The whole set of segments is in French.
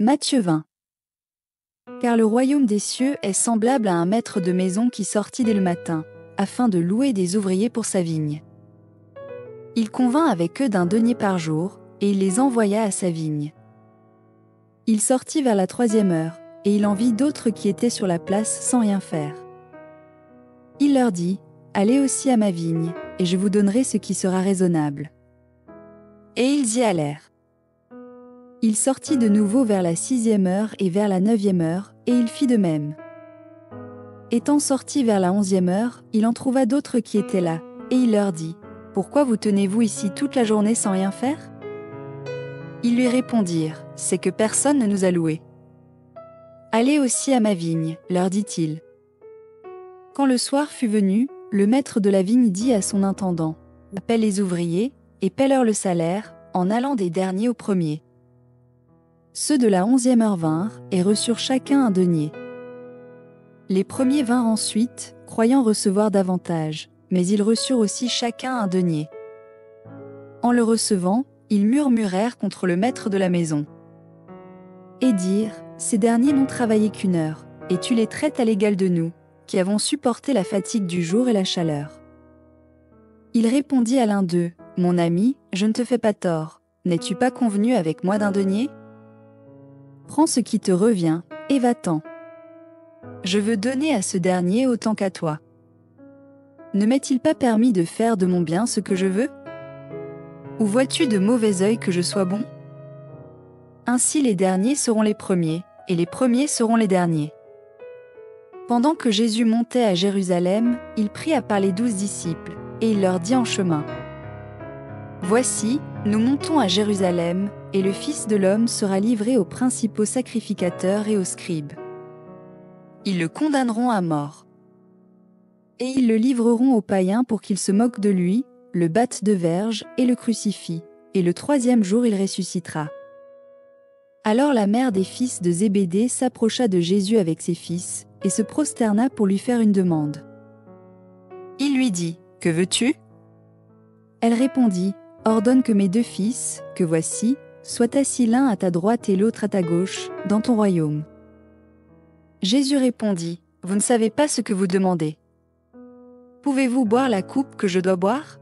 Matthieu 20. Car le royaume des cieux est semblable à un maître de maison qui sortit dès le matin, afin de louer des ouvriers pour sa vigne. Il convint avec eux d'un denier par jour, et il les envoya à sa vigne. Il sortit vers la 3e heure, et il en vit d'autres qui étaient sur la place sans rien faire. Il leur dit, « Allez aussi à ma vigne, et je vous donnerai ce qui sera raisonnable. » Et ils y allèrent. Il sortit de nouveau vers la 6e heure et vers la 9e heure, et il fit de même. Étant sorti vers la 11e heure, il en trouva d'autres qui étaient là, et il leur dit, « Pourquoi vous tenez-vous ici toute la journée sans rien faire ?» Ils lui répondirent, « C'est que personne ne nous a loués. »« Allez aussi à ma vigne, leur dit-il. » Quand le soir fut venu, le maître de la vigne dit à son intendant, « Appelle les ouvriers, et paie-leur le salaire, en allant des derniers aux premiers. » Ceux de la 11e heure vinrent, et reçurent chacun un denier. Les premiers vinrent ensuite, croyant recevoir davantage, mais ils reçurent aussi chacun un denier. En le recevant, ils murmurèrent contre le maître de la maison. Et dirent, ces derniers n'ont travaillé qu'1 heure, et tu les traites à l'égal de nous, qui avons supporté la fatigue du jour et la chaleur. Il répondit à l'un d'eux, mon ami, je ne te fais pas tort, n'es-tu pas convenu avec moi d'un denier ? Prends ce qui te revient, et va-t'en. Je veux donner à ce dernier autant qu'à toi. Ne m'est-il pas permis de faire de mon bien ce que je veux ? Ou vois-tu de mauvais œil que je sois bon ? Ainsi les derniers seront les premiers, et les premiers seront les derniers. Pendant que Jésus montait à Jérusalem, il prit à part les 12 disciples, et il leur dit en chemin, « Voici, nous montons à Jérusalem, et le Fils de l'homme sera livré aux principaux sacrificateurs et aux scribes. Ils le condamneront à mort. Et ils le livreront aux païens pour qu'ils se moquent de lui, le battent de verge et le crucifient, et le 3e jour il ressuscitera. » Alors la mère des fils de Zébédée s'approcha de Jésus avec ses fils, et se prosterna pour lui faire une demande. Il lui dit, « Que veux-tu » Elle répondit, « Ordonne que mes 2 fils, que voici, soient assis l'un à ta droite et l'autre à ta gauche, dans ton royaume. » Jésus répondit, « Vous ne savez pas ce que vous demandez. Pouvez-vous boire la coupe que je dois boire ? »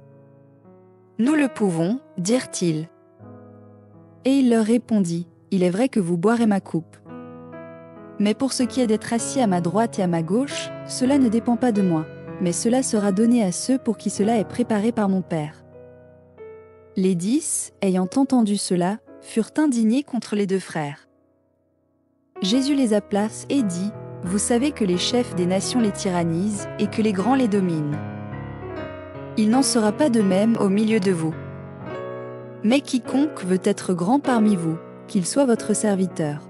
Nous le pouvons, dirent-ils. Et il leur répondit, « Il est vrai que vous boirez ma coupe. Mais pour ce qui est d'être assis à ma droite et à ma gauche, cela ne dépend pas de moi, mais cela sera donné à ceux pour qui cela est préparé par mon Père. » Les 10, ayant entendu cela, furent indignés contre les 2 frères. Jésus les appela et dit, « Vous savez que les chefs des nations les tyrannisent et que les grands les dominent. Il n'en sera pas de même au milieu de vous. Mais quiconque veut être grand parmi vous, qu'il soit votre serviteur.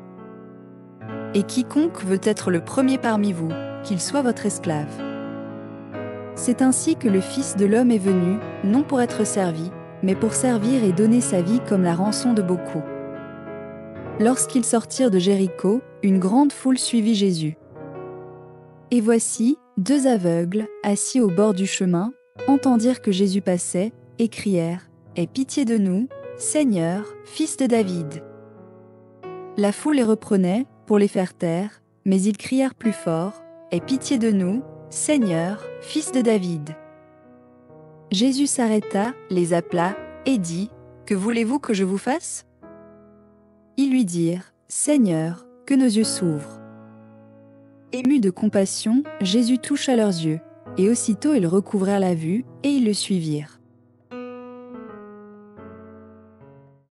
Et quiconque veut être le premier parmi vous, qu'il soit votre esclave. C'est ainsi que le Fils de l'homme est venu, non pour être servi, mais pour servir et donner sa vie comme la rançon de beaucoup. » Lorsqu'ils sortirent de Jéricho, une grande foule suivit Jésus. Et voici, 2 aveugles, assis au bord du chemin, entendirent que Jésus passait, et crièrent, « Aie pitié de nous, Seigneur, fils de David. » La foule les reprenait, pour les faire taire, mais ils crièrent plus fort, « Aie pitié de nous, Seigneur, fils de David. » Jésus s'arrêta, les appela, et dit, « Que voulez-vous que je vous fasse ?» Ils lui dirent, « Seigneur, que nos yeux s'ouvrent. » Ému de compassion, Jésus toucha leurs yeux, et aussitôt ils recouvrèrent la vue, et ils le suivirent.